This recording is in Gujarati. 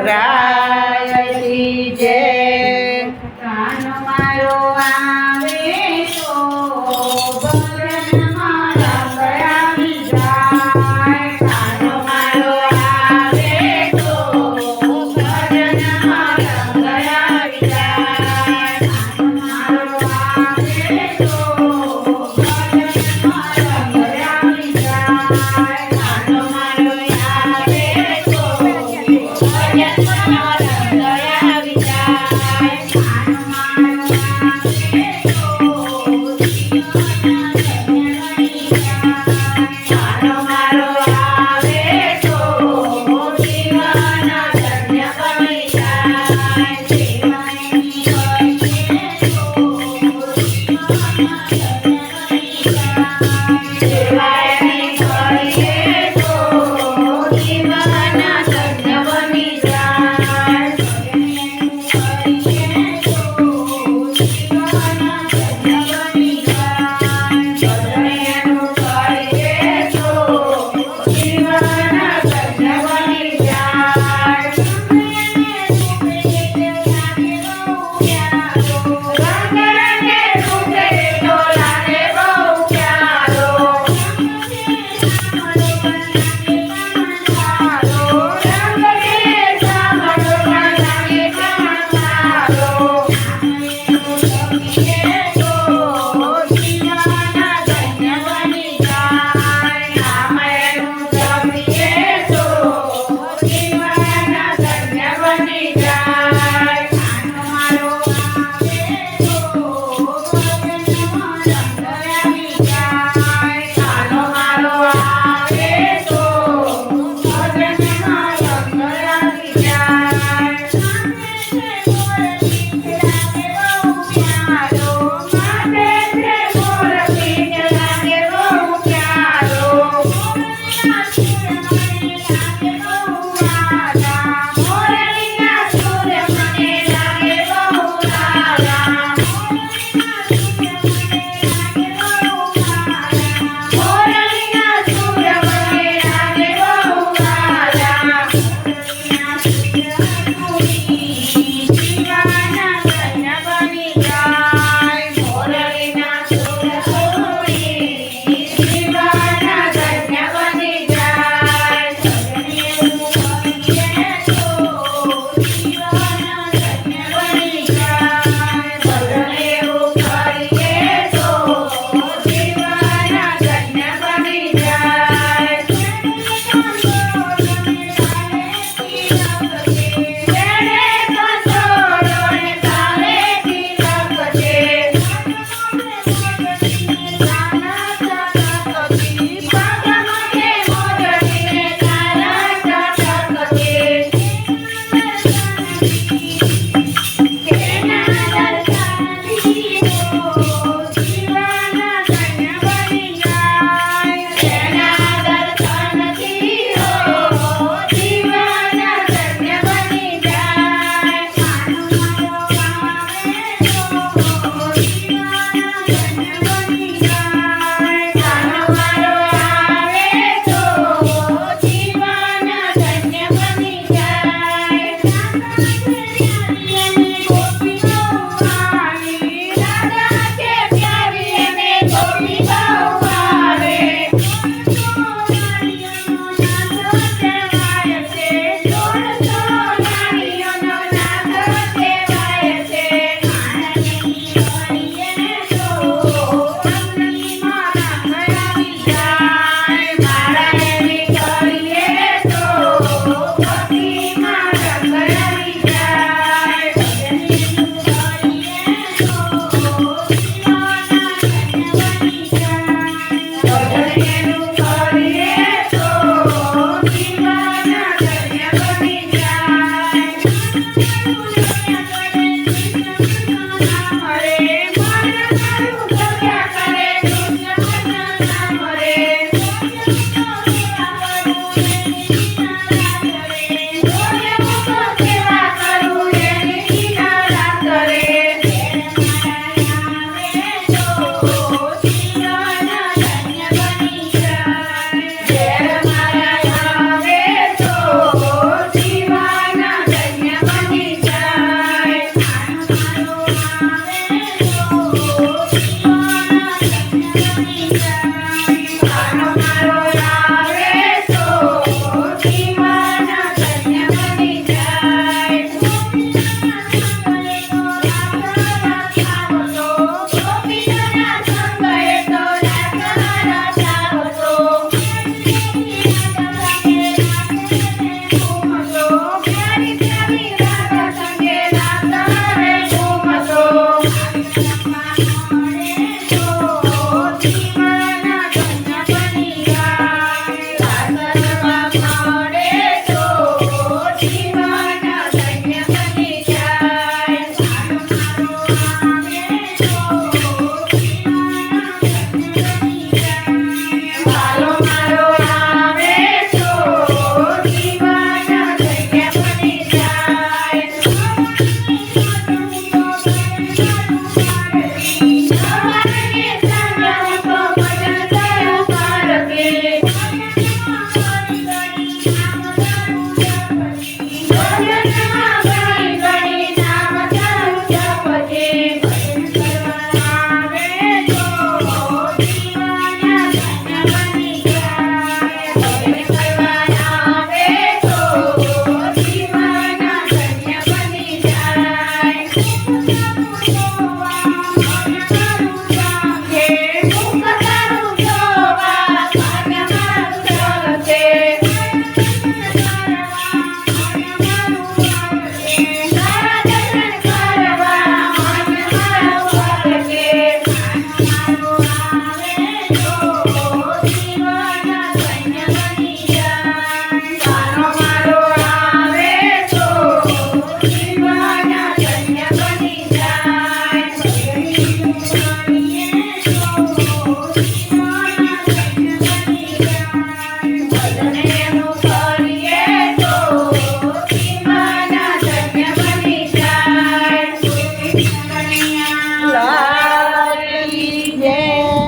રાયજી જય કાનો મારો આવે તો ભજનમાં રંગ આવી જાય. કાનો મારો આવે તો ભજનમાં રંગ આવી જાય. કાનો મારો આવે તો ભજનમાં રંગ આવી જાય. કાનો મારો આવે તો ભજનમાં રંગ આવી જાય. કાનો મારો આવે તો કાનો મારો આવે તો જીવન ધન્ય બની જાય. સેવાની કરીએ તો સેવાની કરીએ તો જીવન ધન્ય બની જાય. કરીએ તો જીવન ધન્ય બની જાય. ભજનનું કરીએ તો જીવન ધન્ય બની જાય. રંગને રૂપે તો લાગે બહુ પ્યારો. રંગને સાંભળો પણ લાગે ચમત્કારો. કરીએ તો જીવન ધન્ય બની જાય. રામાયણનું કરીએ તો જીવન ધન્ય બની જાય. કાનો મારો આવે તો ભજનમાં રંગ આવી જાય. કાનો મારો આવે તો ભજનમાં રંગ આવી જાય. માથે છે મોરપીંછ લાગે બહુ પ્યારો. મોરલીના સૂર મને લાગે બહુ સારા. મોરલીના સૂર મને લાગે બહુ સારા. જીવન ધન્ય બની જાય. મોરલીના સૂર સુરી જીવન ધન્ય બની જાય. સજનેવું કરીએ તો જીવન ધન્ય બની જાય. સજનેવું કરીએ તો જીવન ધન્ય બની જાય. જેને કંસોડો ને કાલેથી લખજે. પગમકે મોરલીને તારા ટટકજે. તેના દર્શનથી તો જીવન ધન્ય બની જાય. તેના દર્શનથી તો જીવન ધન્ય બની જાય. કાનો મારો આવે તો જીવન ધન્ય બની જાય. કાનો મારો આવે તો જીવન ધન્ય બની જાય. ગોપીઓ આવી રાધા કે પ્યારી એને ગોપી બહુ આવે. જોડતો નારીઓનો નાથ કહેવાય છે. કાનની કરીએ તો કંગનીમાં રંગ આવી જાય. માળાની કરીએ તો ભક્તિમાં રંગ આવી જાય. ભજનનું કરીએ તો જીવન ધન્ય બની જાય. ભજનનું કરીએ તો જીવન ધન્ય બની જાય. હરે મન મારું ભજ્યા કરે કૃષ્ણ ભજન નામ રે.